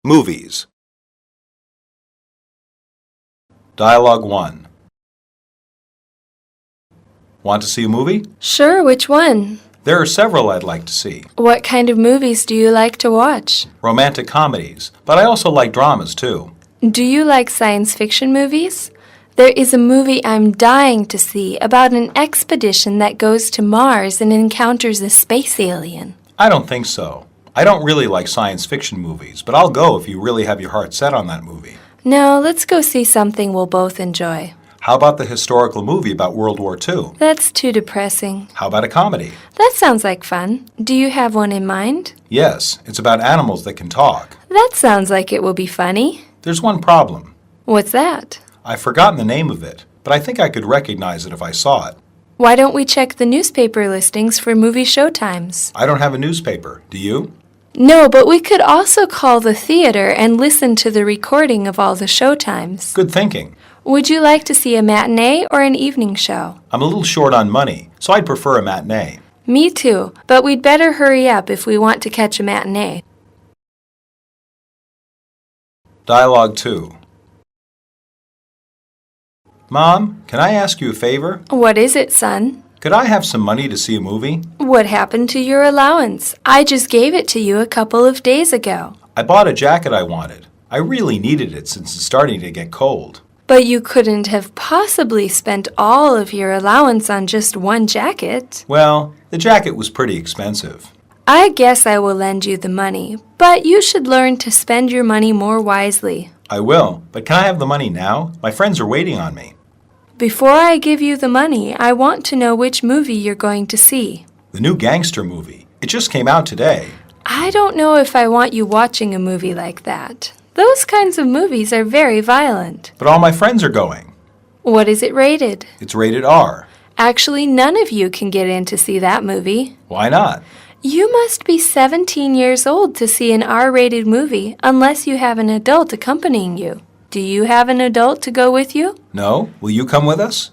Movies. Dialogue 1. Want to see a movie? Sure, which one? There are several I'd like to see. What kind of movies do you like to watch? Romantic comedies, but I also like dramas too. Do you like science fiction movies? There is a movie I'm dying to see about an expedition that goes to Mars and encounters a space alien. I don't think so. I don't really like science fiction movies, but I'll go if you really have your heart set on that movie. No, let's go see something we'll both enjoy. How about the historical movie about World War II? That's too depressing. How about a comedy? That sounds like fun. Do you have one in mind? Yes, it's about animals that can talk. That sounds like it will be funny. There's one problem. What's that? I've forgotten the name of it, but I think I could recognize it if I saw it. Why don't we check the newspaper listings for movie showtimes? I don't have a newspaper. Do you? No, but we could also call the theater and listen to the recording of all the showtimes. Good thinking. Would you like to see a matinee or an evening show? I'm a little short on money, so I'd prefer a matinee. Me too, but we'd better hurry up if we want to catch a matinee. Dialogue 2. Mom, can I ask you a favor? What is it, son? Could I have some money to see a movie? What happened to your allowance? I just gave it to you a couple of days ago. I bought a jacket I wanted. I really needed it since it's starting to get cold. But you couldn't have possibly spent all of your allowance on just one jacket. Well, the jacket was pretty expensive. I guess I will lend you the money, but you should learn to spend your money more wisely. I will, but can I have the money now? My friends are waiting on me. Before I give you the money, I want to know which movie you're going to see. The new gangster movie. It just came out today. I don't know if I want you watching a movie like that. Those kinds of movies are very violent. But all my friends are going. What is it rated? It's rated R. Actually, none of you can get in to see that movie. Why not? You must be 17 years old to see an R-rated movie unless you have an adult accompanying you. Do you have an adult to go with you? No? Will you come with us?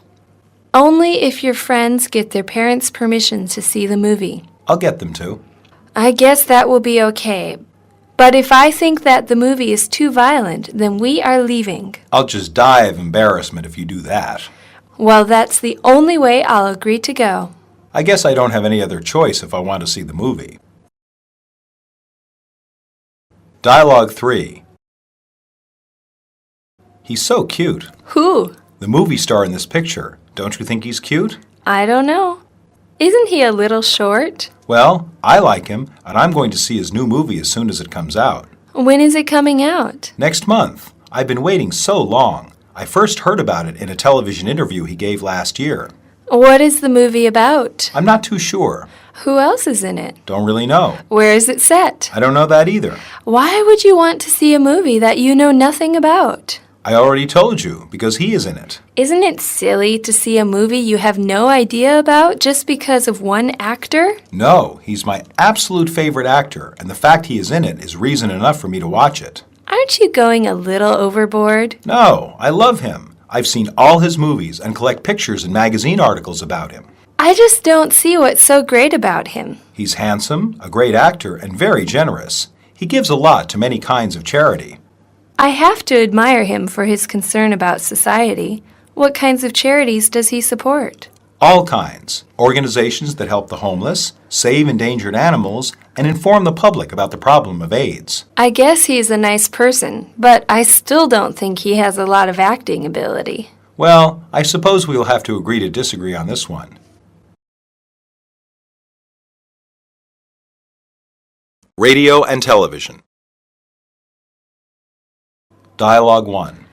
Only if your friends get their parents' permission to see the movie. I'll get them to. I guess that will be okay. But if I think that the movie is too violent, then we are leaving. I'll just die of embarrassment if you do that. Well, that's the only way I'll agree to go. I guess I don't have any other choice if I want to see the movie. Dialogue 3. He's so cute. Who? The movie star in this picture. Don't you think he's cute? I don't know. Isn't he a little short? Well, I like him, and I'm going to see his new movie as soon as it comes out. When is it coming out? Next month. I've been waiting so long. I first heard about it in a television interview he gave last year. What is the movie about? I'm not too sure. Who else is in it? Don't really know. Where is it set? I don't know that either. Why would you want to see a movie that you know nothing about? I already told you, because he is in it. Isn't it silly to see a movie you have no idea about just because of one actor? No, he's my absolute favorite actor, and the fact he is in it is reason enough for me to watch it. Aren't you going a little overboard? No, I love him. I've seen all his movies and collect pictures and magazine articles about him. I just don't see what's so great about him. He's handsome, a great actor, and very generous. He gives a lot to many kinds of charity. I have to admire him for his concern about society. What kinds of charities does he support? All kinds. Organizations that help the homeless, save endangered animals, and inform the public about the problem of AIDS. I guess he's a nice person, but I still don't think he has a lot of acting ability. Well, I suppose we'll have to agree to disagree on this one. Radio and television. Dialogue 1.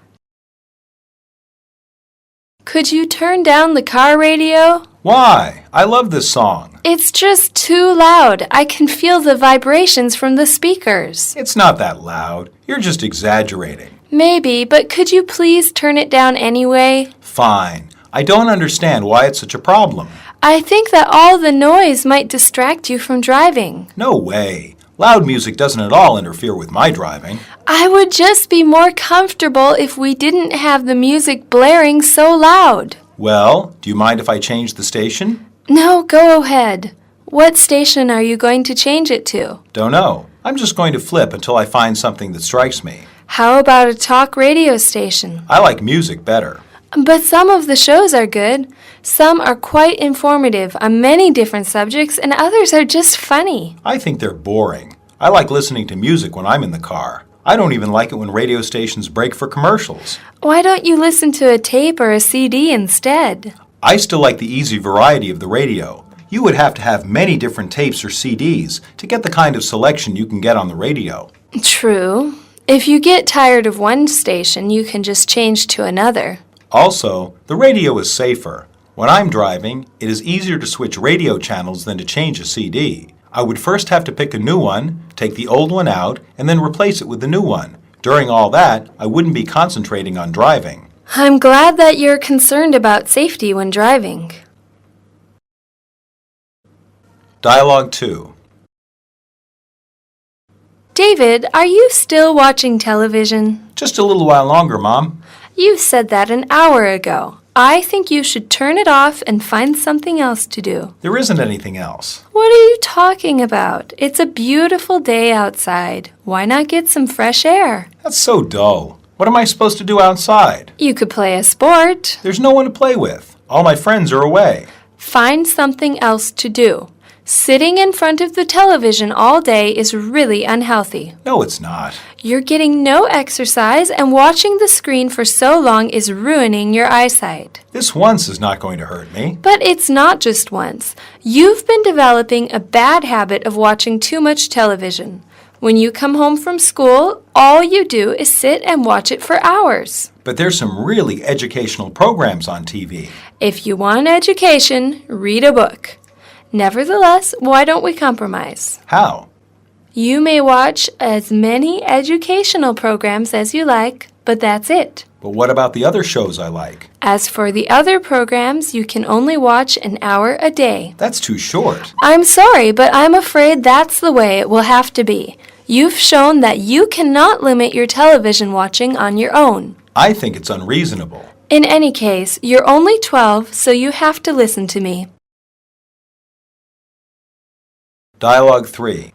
Could you turn down the car radio? Why? I love this song. It's just too loud. I can feel the vibrations from the speakers. It's not that loud. You're just exaggerating. Maybe, but could you please turn it down anyway? Fine. I don't understand why it's such a problem. I think that all the noise might distract you from driving. No way. Loud music doesn't at all interfere with my driving. I would just be more comfortable if we didn't have the music blaring so loud. Well, do you mind if I change the station? No, go ahead. What station are you going to change it to? Don't know. I'm just going to flip until I find something that strikes me. How about a talk radio station? I like music better. But some of the shows are good. Some are quite informative on many different subjects, and others are just funny. I think they're boring. I like listening to music when I'm in the car. I don't even like it when radio stations break for commercials. Why don't you listen to a tape or a CD instead? I still like the easy variety of the radio. You would have to have many different tapes or CDs to get the kind of selection you can get on the radio. True. If you get tired of one station, you can just change to another. Also, the radio is safer. When I'm driving, it is easier to switch radio channels than to change a CD. I would first have to pick a new one, take the old one out, and then replace it with the new one. During all that, I wouldn't be concentrating on driving. I'm glad that you're concerned about safety when driving. Dialogue 2. David, are you still watching television? Just a little while longer, Mom. You said that an hour ago. I think you should turn it off and find something else to do. There isn't anything else. What are you talking about? It's a beautiful day outside. Why not get some fresh air? That's so dull. What am I supposed to do outside? You could play a sport. There's no one to play with. All my friends are away. Find something else to do. Sitting in front of the television all day is really unhealthy. No, it's not. You're getting no exercise, and watching the screen for so long is ruining your eyesight. This once is not going to hurt me. But it's not just once. You've been developing a bad habit of watching too much television. When you come home from school, all you do is sit and watch it for hours. But there's some really educational programs on TV. If you want education, read a book. Nevertheless, why don't we compromise? How? You may watch as many educational programs as you like, but that's it. But what about the other shows I like? As for the other programs, you can only watch an hour a day. That's too short. I'm sorry, but I'm afraid that's the way it will have to be. You've shown that you cannot limit your television watching on your own. I think it's unreasonable. In any case, you're only 12, so you have to listen to me. Dialogue 3.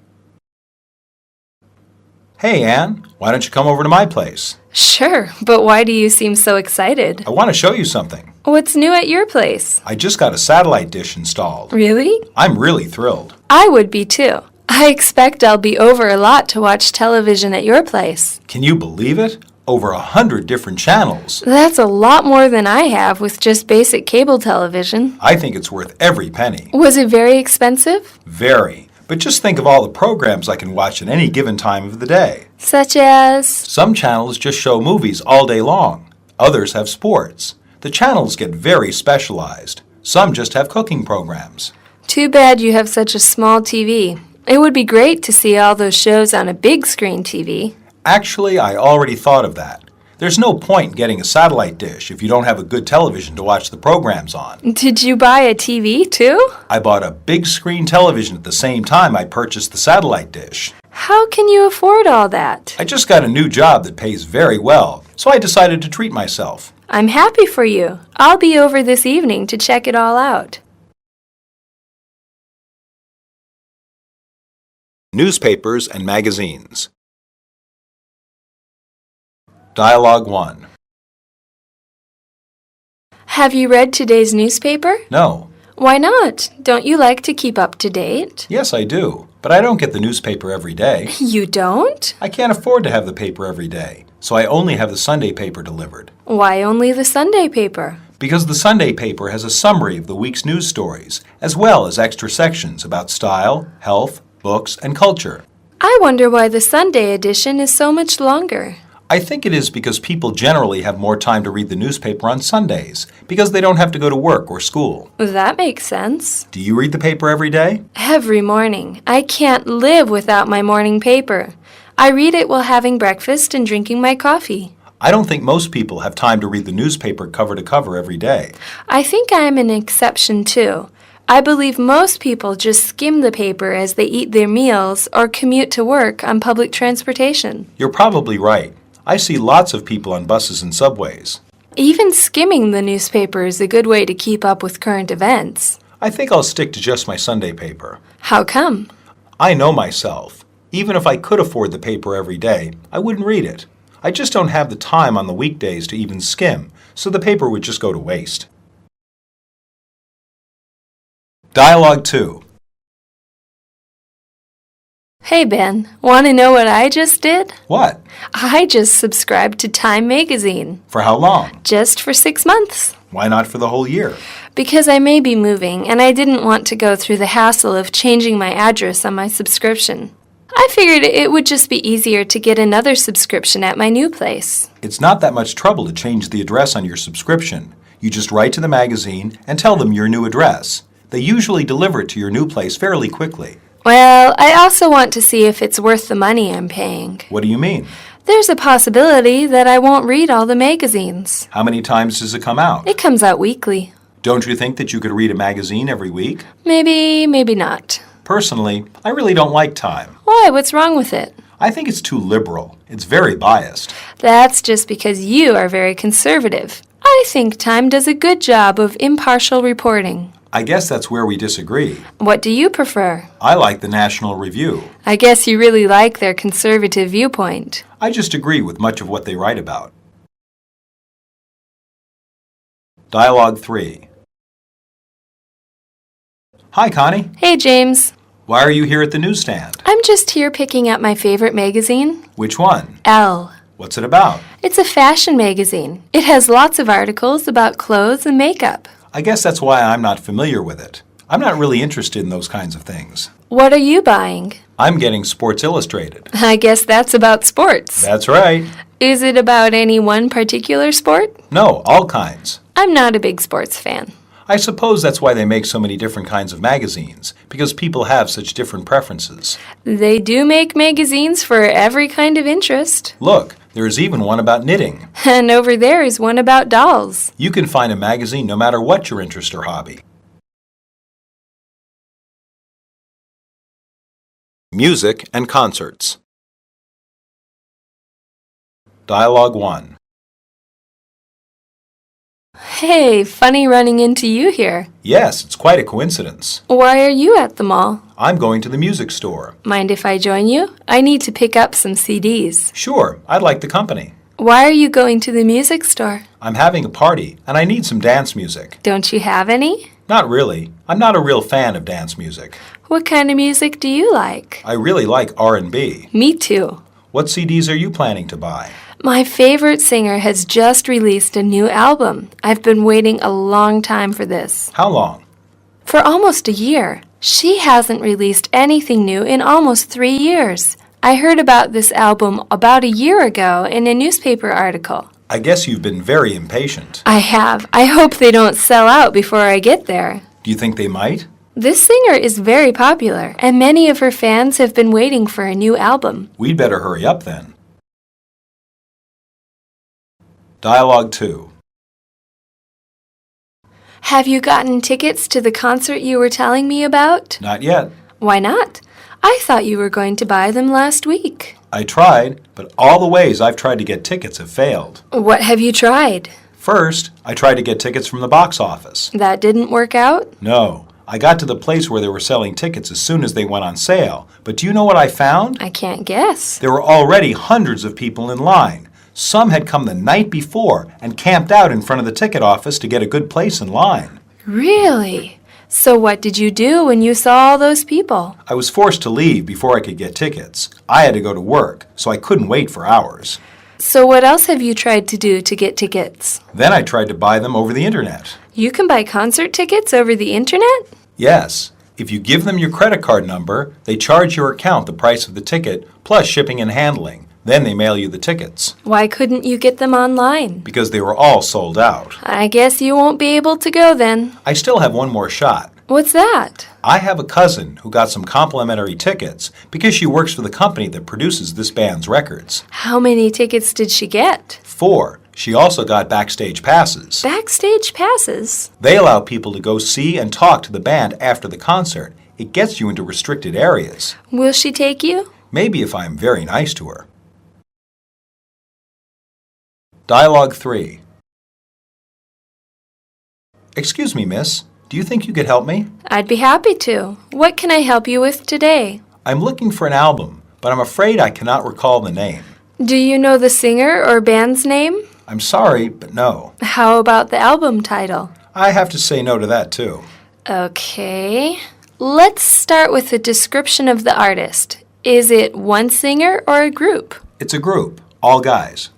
Hey, Anne, why don't you come over to my place? Sure, but why do you seem so excited? I want to show you something. What's new at your place? I just got a satellite dish installed. Really? I'm really thrilled. I would be too. I expect I'll be over a lot to watch television at your place. Can you believe it? Over 100 different channels. That's a lot more than I have with just basic cable television. I think it's worth every penny. Was it very expensive? Very. But just think of all the programs I can watch at any given time of the day. Such as? Some channels just show movies all day long. Others have sports. The channels get very specialized. Some just have cooking programs. Too bad you have such a small TV. It would be great to see all those shows on a big screen TV. Actually, I already thought of that. There's no point in getting a satellite dish if you don't have a good television to watch the programs on. Did you buy a TV too? I bought a big screen television at the same time I purchased the satellite dish. How can you afford all that? I just got a new job that pays very well, so I decided to treat myself. I'm happy for you. I'll be over this evening to check it all out. Newspapers and magazines. Dialogue 1. Have you read today's newspaper? No. Why not? Don't you like to keep up to date? Yes, I do. But I don't get the newspaper every day. You don't? I can't afford to have the paper every day, so I only have the Sunday paper delivered. Why only the Sunday paper? Because the Sunday paper has a summary of the week's news stories, as well as extra sections about style, health, books, and culture. I wonder why the Sunday edition is so much longer. I think it is because people generally have more time to read the newspaper on Sundays, because they don't have to go to work or school. That makes sense. Do you read the paper every day? Every morning. I can't live without my morning paper. I read it while having breakfast and drinking my coffee. I don't think most people have time to read the newspaper cover to cover every day. I think I am an exception too. I believe most people just skim the paper as they eat their meals or commute to work on public transportation. You're probably right. I see lots of people on buses and subways. Even skimming the newspaper is a good way to keep up with current events. I think I'll stick to just my Sunday paper. How come? I know myself. Even if I could afford the paper every day, I wouldn't read it. I just don't have the time on the weekdays to even skim, so the paper would just go to waste. Dialogue 2. Hey Ben, want to know what I just did? What? I just subscribed to Time magazine. For how long? Just for 6 months. Why not for the whole year? Because I may be moving and I didn't want to go through the hassle of changing my address on my subscription. I figured it would just be easier to get another subscription at my new place. It's not that much trouble to change the address on your subscription. You just write to the magazine and tell them your new address. They usually deliver it to your new place fairly quickly. Well, I also want to see if it's worth the money I'm paying. What do you mean? There's a possibility that I won't read all the magazines. How many times does it come out? It comes out weekly. Don't you think that you could read a magazine every week? Maybe, maybe not. Personally, I really don't like Time. Why? What's wrong with it? I think it's too liberal. It's very biased. That's just because you are very conservative. I think Time does a good job of impartial reporting. I guess that's where we disagree. What do you prefer? I like the National Review. I guess you really like their conservative viewpoint. I just agree with much of what they write about. Dialogue 3. Hi, Connie. Hey, James. Why are you here at the newsstand? I'm just here picking up my favorite magazine, Which one? Elle. What's it about? It's a fashion magazine. It has lots of articles about clothes and makeup. I guess that's why I'm not familiar with it. I'm not really interested in those kinds of things. What are you buying? I'm getting Sports Illustrated. I guess that's about sports. That's right. Is it about any one particular sport? No, all kinds. I'm not a big sports fan. I suppose that's why they make so many different kinds of magazines, because people have such different preferences. They do make magazines for every kind of interest. Look, there's even one about knitting. And over there is one about dolls. You can find a magazine no matter what your interest or hobby. Music and concerts. Dialogue 1. Hey, funny running into you here. Yes, it's quite a coincidence. Why are you at the mall? I'm going to the music store. Mind if I join you? I need to pick up some CDs. Sure, I'd like the company. Why are you going to the music store? I'm having a party, and I need some dance music. Don't you have any? Not really. I'm not a real fan of dance music. What kind of music do you like? I really like R&B. Me too. What CDs are you planning to buy? My favorite singer has just released a new album. I've been waiting a long time for this. How long? For almost a year. She hasn't released anything new in almost 3 years. I heard about this album about a year ago in a newspaper article. I guess you've been very impatient. I have. I hope they don't sell out before I get there. Do you think they might? This singer is very popular, and many of her fans have been waiting for a new album. We'd better hurry up then. Dialogue 2. Have you gotten tickets to the concert you were telling me about? Not yet. Why not? I thought you were going to buy them last week. I tried, but all the ways I've tried to get tickets have failed. What have you tried? First, I tried to get tickets from the box office. That didn't work out? No. I got to the place where they were selling tickets as soon as they went on sale. But do you know what I found? I can't guess. There were already hundreds of people in line. Some had come the night before and camped out in front of the ticket office to get a good place in line. Really? So what did you do when you saw all those people? I was forced to leave before I could get tickets. I had to go to work, so I couldn't wait for hours. So what else have you tried to do to get tickets? Then I tried to buy them over the internet. You can buy concert tickets over the internet? Yes. If you give them your credit card number, they charge your account the price of the ticket plus shipping and handling. Then they mail you the tickets. Why couldn't you get them online? Because they were all sold out. I guess you won't be able to go then. I still have one more shot. What's that? I have a cousin who got some complimentary tickets because she works for the company that produces this band's records. How many tickets did she get? 4. She also got backstage passes. Backstage passes? They allow people to go see and talk to the band after the concert. It gets you into restricted areas. Will she take you? Maybe if I'm very nice to her. Dialogue 3. Excuse me, miss. Do you think you could help me? I'd be happy to. What can I help you with today? I'm looking for an album, but I'm afraid I cannot recall the name. Do you know the singer or band's name? I'm sorry, but no. How about the album title? I have to say no to that, too. Okay. Let's start with the description of the artist. Is it one singer or a group? It's a group, all guys.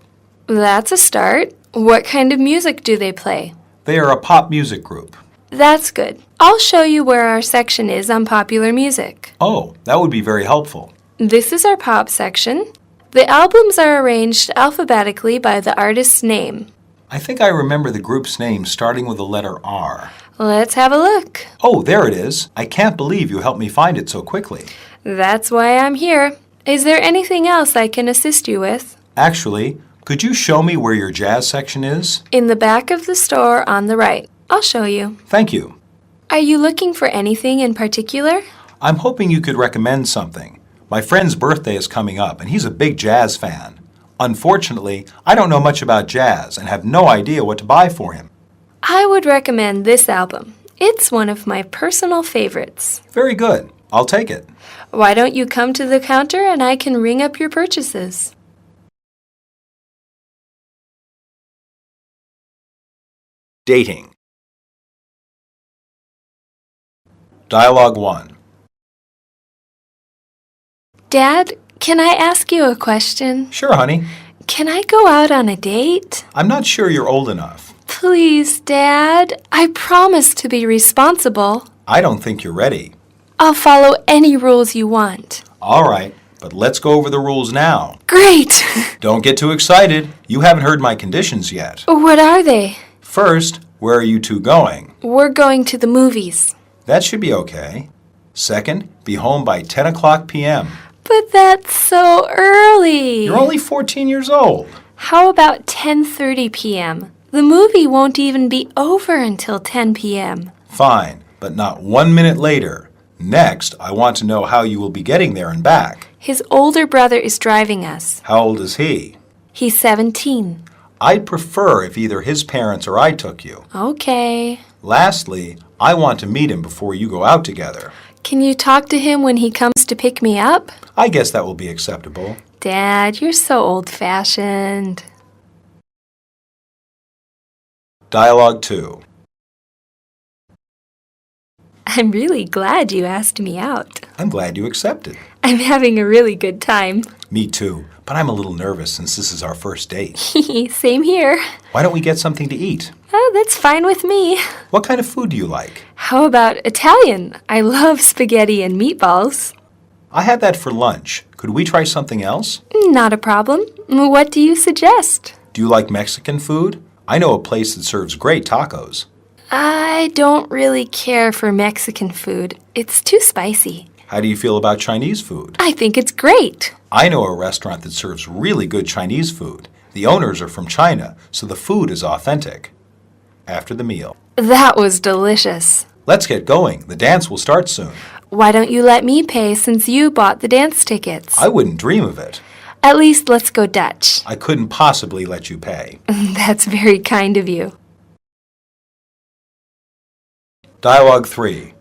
That's a start. What kind of music do they play? They are a pop music group. That's good. I'll show you where our section is on popular music. Oh, that would be very helpful. This is our pop section. The albums are arranged alphabetically by the artist's name. I think I remember the group's name starting with the letter R. Let's have a look. Oh, there it is. I can't believe you helped me find it so quickly. That's why I'm here. Is there anything else I can assist you with? Actually, could you show me where your jazz section is? In the back of the store on the right. I'll show you. Thank you. Are you looking for anything in particular? I'm hoping you could recommend something. My friend's birthday is coming up, and he's a big jazz fan. Unfortunately, I don't know much about jazz and have no idea what to buy for him. I would recommend this album. It's one of my personal favorites. Very good. I'll take it. Why don't you come to the counter and I can ring up your purchases? Dating. Dialogue 1. Dad, can I ask you a question? Sure, honey. Can I go out on a date? I'm not sure you're old enough. Please, Dad. I promise to be responsible. I don't think you're ready. I'll follow any rules you want. All right, but let's go over the rules now. Great! Don't get too excited. You haven't heard my conditions yet. What are they? First, where are you two going? We're going to the movies. That should be okay. Second, be home by 10 o'clock p.m. But that's so early. You're only 14 years old. How about 10:30 p.m.? The movie won't even be over until 10 p.m. Fine, but not 1 minute later. Next, I want to know how you will be getting there and back. His older brother is driving us. How old is he? He's 17. I'd prefer if either his parents or I took you. Okay. Lastly, I want to meet him before you go out together. Can you talk to him when he comes to pick me up? I guess that will be acceptable. Dad, you're so old-fashioned. Dialogue 2. I'm really glad you asked me out. I'm glad you accepted. I'm having a really good time. Me too, but I'm a little nervous since this is our first date. Same here. Why don't we get something to eat? Oh, that's fine with me. What kind of food do you like? How about Italian? I love spaghetti and meatballs. I had that for lunch. Could we try something else? Not a problem. What do you suggest? Do you like Mexican food? I know a place that serves great tacos. I don't really care for Mexican food. It's too spicy. How do you feel about Chinese food? I think it's great. I know a restaurant that serves really good Chinese food. The owners are from China, so the food is authentic. After the meal. That was delicious. Let's get going. The dance will start soon. Why don't you let me pay since you bought the dance tickets? I wouldn't dream of it. At least let's go Dutch. I couldn't possibly let you pay. That's very kind of you. Dialogue 3.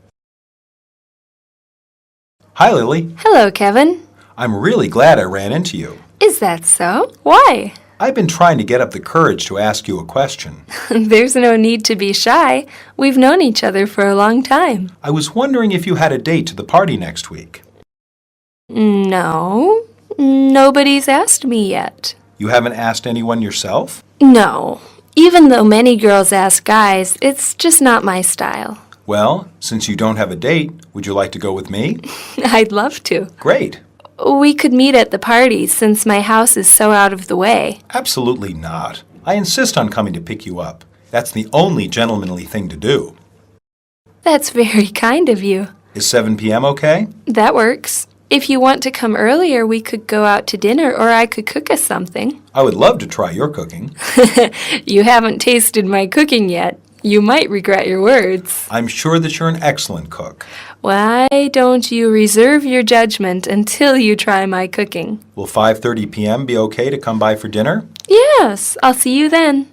Hi, Lily. Hello, Kevin. I'm really glad I ran into you. Is that so? Why? I've been trying to get up the courage to ask you a question. There's no need to be shy. We've known each other for a long time. I was wondering if you had a date to the party next week. No. Nobody's asked me yet. You haven't asked anyone yourself? No. Even though many girls ask guys, it's just not my style. Well, since you don't have a date, would you like to go with me? I'd love to. Great. We could meet at the party since my house is so out of the way. Absolutely not. I insist on coming to pick you up. That's the only gentlemanly thing to do. That's very kind of you. Is 7 p.m. okay? That works. If you want to come earlier, we could go out to dinner or I could cook us something. I would love to try your cooking. You haven't tasted my cooking yet. You might regret your words. I'm sure that you're an excellent cook. Why don't you reserve your judgment until you try my cooking? Will 5:30 p.m. be okay to come by for dinner? Yes, I'll see you then.